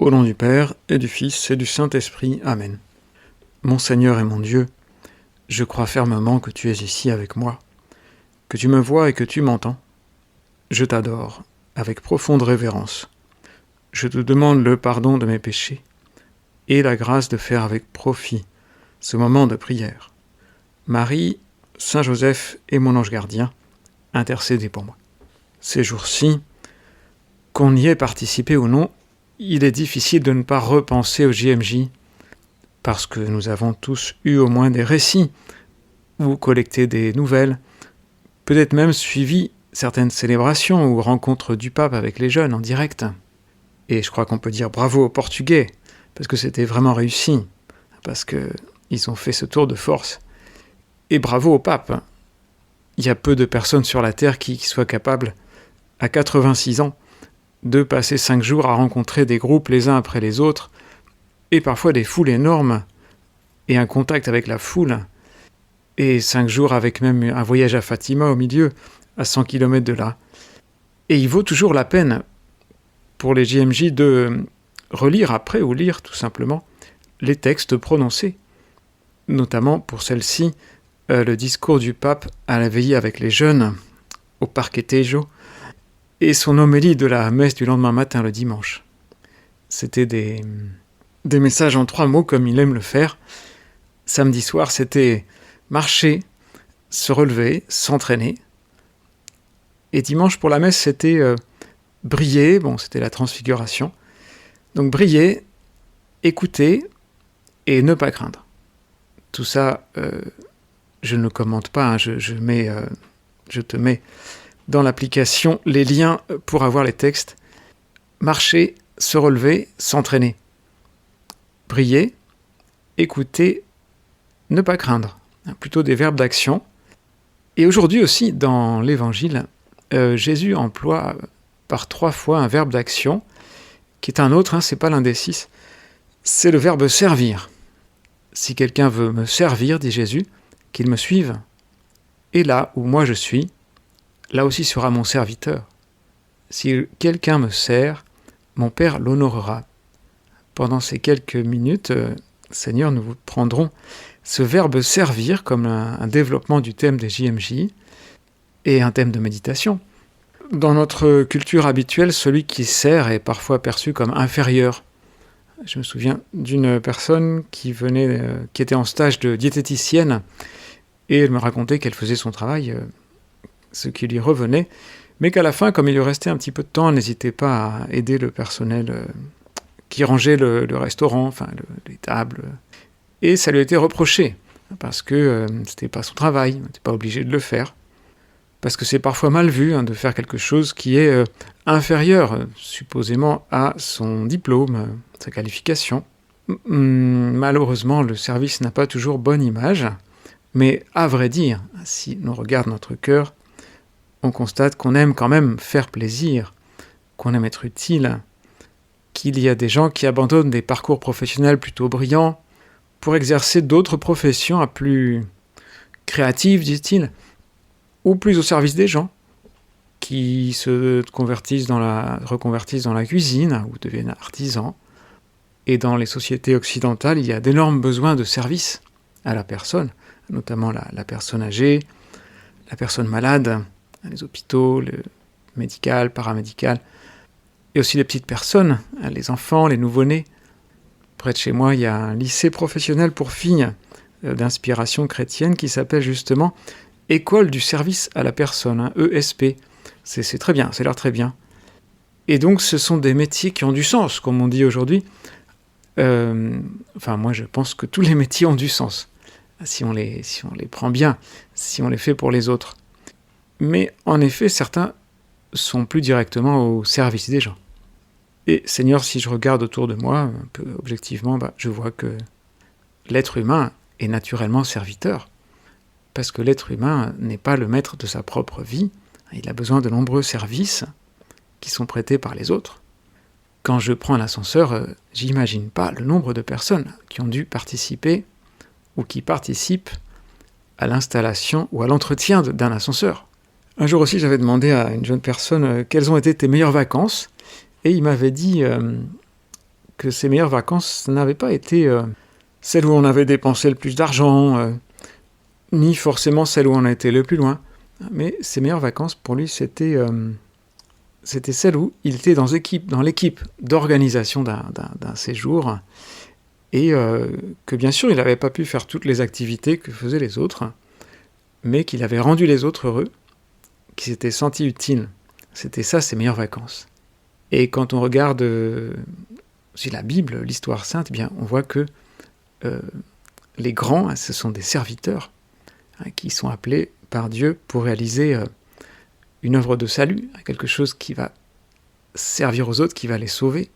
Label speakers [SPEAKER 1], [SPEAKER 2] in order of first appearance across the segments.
[SPEAKER 1] Au nom du Père, et du Fils, et du Saint-Esprit. Amen. Mon Seigneur et mon Dieu, je crois fermement que tu es ici avec moi, que tu me vois et que tu m'entends. Je t'adore, avec profonde révérence. Je te demande le pardon de mes péchés, et la grâce de faire avec profit ce moment de prière. Marie, Saint Joseph et mon ange gardien, intercédez pour moi. Ces jours-ci, qu'on y ait participé ou non, il est difficile de ne pas repenser au JMJ, parce que nous avons tous eu au moins des récits, ou collecté des nouvelles, peut-être même suivi certaines célébrations ou rencontres du pape avec les jeunes en direct. Et je crois qu'on peut dire bravo aux Portugais, parce que c'était vraiment réussi, parce qu'ils ont fait ce tour de force. Et bravo au pape. Il y a peu de personnes sur la Terre qui soient capables, à 86 ans, de passer 5 jours à rencontrer des groupes les uns après les autres, et parfois des foules énormes, et un contact avec la foule, et 5 jours avec même un voyage à Fatima au milieu, à 100 km de là. Et il vaut toujours la peine, pour les JMJ, de relire après, ou lire tout simplement, les textes prononcés, notamment pour celle-ci, le discours du pape à la veillée avec les jeunes, au Parque Tejo, et son homélie de la messe du lendemain matin, le dimanche. C'était des messages en 3 mots, comme il aime le faire. Samedi soir, c'était marcher, se relever, s'entraîner. Et dimanche, pour la messe, c'était briller, c'était la transfiguration. Donc briller, écouter et ne pas craindre. Tout ça, je ne le commente pas, je te mets dans l'application les liens pour avoir les textes. Marcher, se relever, s'entraîner. Briller, écouter, ne pas craindre. Plutôt des verbes d'action. Et aujourd'hui aussi, dans l'Évangile, Jésus emploie par 3 fois un verbe d'action, qui est un autre, c'est pas l'un des 6. C'est le verbe servir. Si quelqu'un veut me servir, dit Jésus, qu'il me suive. Et là où moi je suis, là aussi sera mon serviteur. Si quelqu'un me sert, mon Père l'honorera. Pendant ces quelques minutes, Seigneur, nous vous prendrons ce verbe servir comme un développement du thème des JMJ et un thème de méditation. Dans notre culture habituelle, celui qui sert est parfois perçu comme inférieur. Je me souviens d'une personne qui était en stage de diététicienne, et elle me racontait qu'elle faisait son travail, ce qui lui revenait, mais qu'à la fin, comme il lui restait un petit peu de temps, elle n'hésitait pas à aider le personnel qui rangeait le restaurant, les tables. Et ça lui a été reproché, parce que c'était pas son travail, on n'était pas obligé de le faire. Parce que c'est parfois mal vu de faire quelque chose qui est inférieur, supposément, à son diplôme, sa qualification. Malheureusement, le service n'a pas toujours bonne image, mais à vrai dire, si l'on regarde notre cœur, on constate qu'on aime quand même faire plaisir, qu'on aime être utile, qu'il y a des gens qui abandonnent des parcours professionnels plutôt brillants pour exercer d'autres professions à plus créatives, disent-ils, ou plus au service des gens, qui se reconvertissent dans la cuisine, ou deviennent artisans. Et dans les sociétés occidentales, il y a d'énormes besoins de services à la personne, notamment la personne âgée, la personne malade, les hôpitaux, le médical, paramédical, et aussi les petites personnes, les enfants, les nouveau-nés. Près de chez moi, il y a un lycée professionnel pour filles d'inspiration chrétienne qui s'appelle justement École du service à la personne, ESP. C'est très bien, ça a l'air très bien. Et donc, ce sont des métiers qui ont du sens, comme on dit aujourd'hui. Moi, je pense que tous les métiers ont du sens, si on les prend bien, si on les fait pour les autres. Mais en effet, certains sont plus directement au service des gens. Et Seigneur, si je regarde autour de moi, un peu objectivement, je vois que l'être humain est naturellement serviteur. Parce que l'être humain n'est pas le maître de sa propre vie. Il a besoin de nombreux services qui sont prêtés par les autres. Quand je prends l'ascenseur, j'imagine pas le nombre de personnes qui ont dû participer ou qui participent à l'installation ou à l'entretien d'un ascenseur. Un jour aussi, j'avais demandé à une jeune personne quelles ont été tes meilleures vacances, et il m'avait dit que ses meilleures vacances n'avaient pas été celles où on avait dépensé le plus d'argent, ni forcément celles où on a été le plus loin. Mais ses meilleures vacances, pour lui, c'était celles où il était dans l'équipe d'organisation d'un séjour, et que bien sûr, il n'avait pas pu faire toutes les activités que faisaient les autres, mais qu'il avait rendu les autres heureux, qu'il s'était senti utile. C'était ça, ses meilleures vacances. Et quand on regarde aussi la Bible, l'histoire sainte, eh bien, on voit que les grands, ce sont des serviteurs qui sont appelés par Dieu pour réaliser une œuvre de salut, quelque chose qui va servir aux autres, qui va les sauver.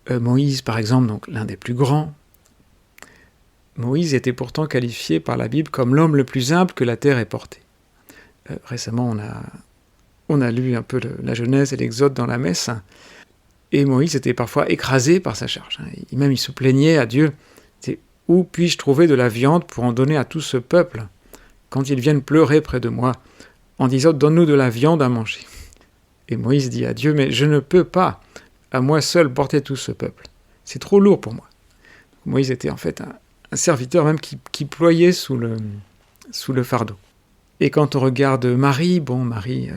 [SPEAKER 1] Moïse, par exemple, donc l'un des plus grands. Moïse était pourtant qualifié par la Bible comme l'homme le plus humble que la terre ait porté. Récemment, on a lu un peu la Genèse et l'Exode dans la messe, et Moïse était parfois écrasé par sa charge. Même il se plaignait à Dieu. Où puis-je trouver de la viande pour en donner à tout ce peuple, quand ils viennent pleurer près de moi, en disant « Donne-nous de la viande à manger ». Et Moïse dit à Dieu « Mais je ne peux pas, à moi seul, porter tout ce peuple. C'est trop lourd pour moi. » Moïse était en fait un serviteur même qui ployait sous le fardeau. Et quand on regarde Marie, Marie,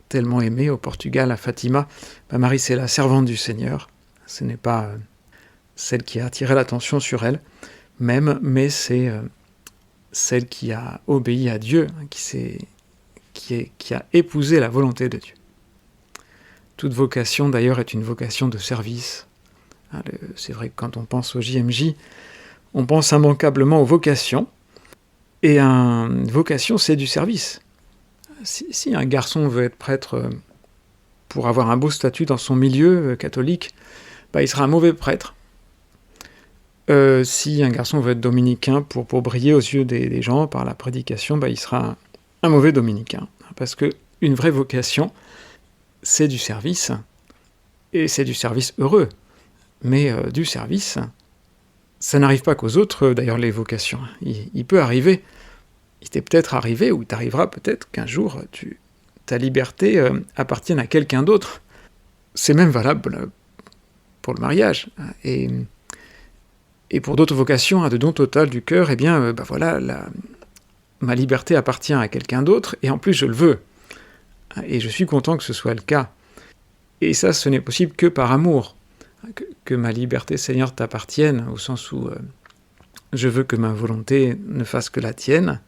[SPEAKER 1] tellement aimée au Portugal, à Fatima, Marie c'est la servante du Seigneur. Ce n'est pas celle qui a attiré l'attention sur elle, mais c'est celle qui a obéi à Dieu, qui a épousé la volonté de Dieu. Toute vocation, d'ailleurs, est une vocation de service. C'est vrai que quand on pense au JMJ, on pense immanquablement aux vocations, et une vocation, c'est du service. Si un garçon veut être prêtre pour avoir un beau statut dans son milieu catholique, il sera un mauvais prêtre. Si un garçon veut être dominicain pour briller aux yeux des gens par la prédication, il sera un mauvais dominicain. Parce qu'une vraie vocation, c'est du service, et c'est du service heureux. Mais du service, ça n'arrive pas qu'aux autres, d'ailleurs, les vocations. Il peut arriver, il t'est peut-être arrivé, ou il t'arrivera peut-être qu'un jour, ta liberté appartienne à quelqu'un d'autre. C'est même valable pour le mariage. Et pour d'autres vocations, de don total du cœur, ma liberté appartient à quelqu'un d'autre, et en plus je le veux. Et je suis content que ce soit le cas. Et ça, ce n'est possible que par amour. Que ma liberté, Seigneur, t'appartienne, au sens où je veux que ma volonté ne fasse que la tienne.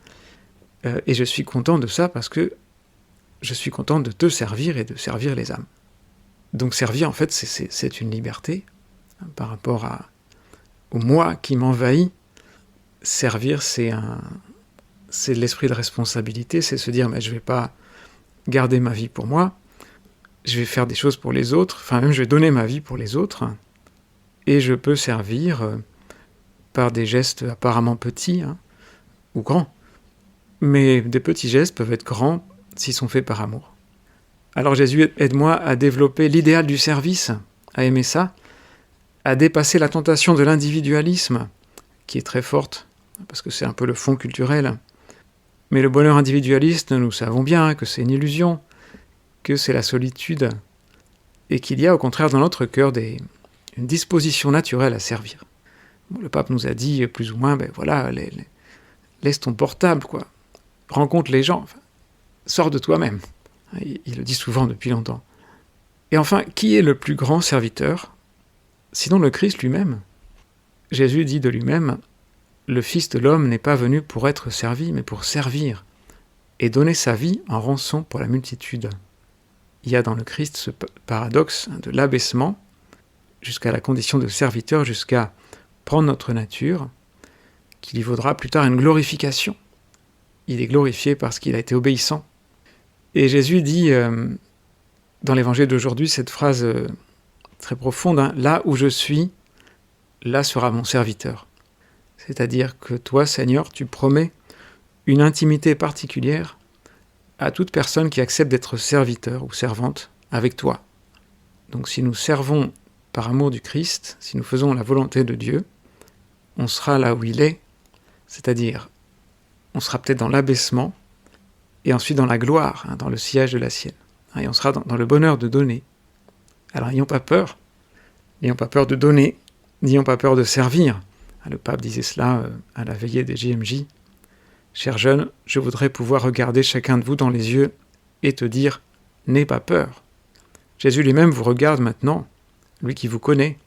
[SPEAKER 1] Et je suis content de ça parce que je suis content de te servir et de servir les âmes. Donc servir, en fait, c'est une liberté par rapport au moi qui m'envahit. Servir, c'est de l'esprit de responsabilité, c'est se dire « mais je ne vais pas garder ma vie pour moi, je vais faire des choses pour les autres, enfin même je vais donner ma vie pour les autres, et je peux servir par des gestes apparemment petits ou grands. Mais des petits gestes peuvent être grands s'ils sont faits par amour. Alors Jésus, aide-moi à développer l'idéal du service, à aimer ça, à dépasser la tentation de l'individualisme, qui est très forte, parce que c'est un peu le fond culturel. Mais le bonheur individualiste, nous savons bien que c'est une illusion, que c'est la solitude, et qu'il y a au contraire dans notre cœur une disposition naturelle à servir. Le pape nous a dit plus ou moins, laisse ton portable, rencontre les gens, sors de toi-même. Il le dit souvent depuis longtemps. Et enfin, qui est le plus grand serviteur, sinon le Christ lui-même? Jésus dit de lui-même, « Le Fils de l'homme n'est pas venu pour être servi, mais pour servir, et donner sa vie en rançon pour la multitude. » Il y a dans le Christ ce paradoxe de l'abaissement jusqu'à la condition de serviteur, jusqu'à prendre notre nature, qui lui vaudra plus tard une glorification. Il est glorifié parce qu'il a été obéissant. Et Jésus dit dans l'évangile d'aujourd'hui cette phrase très profonde, « Là où je suis, là sera mon serviteur. » C'est-à-dire que toi, Seigneur, tu promets une intimité particulière à toute personne qui accepte d'être serviteur ou servante avec toi. Donc si nous servons par amour du Christ, si nous faisons la volonté de Dieu, on sera là où il est, c'est-à-dire on sera peut-être dans l'abaissement, et ensuite dans la gloire, dans le sillage de la sienne. Et on sera dans le bonheur de donner. Alors n'ayons pas peur N'ayons pas peur de donner, n'ayons pas peur de servir. Le pape disait cela à la veillée des JMJ. Chers jeunes, je voudrais pouvoir regarder chacun de vous dans les yeux et te dire « N'aie pas peur ». Jésus lui-même vous regarde maintenant, lui qui vous connaît.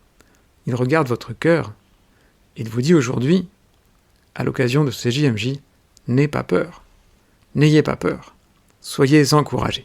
[SPEAKER 1] Il regarde votre cœur. Il vous dit aujourd'hui, à l'occasion de ces JMJ, « N'aie pas peur ». N'ayez pas peur. Soyez encouragés.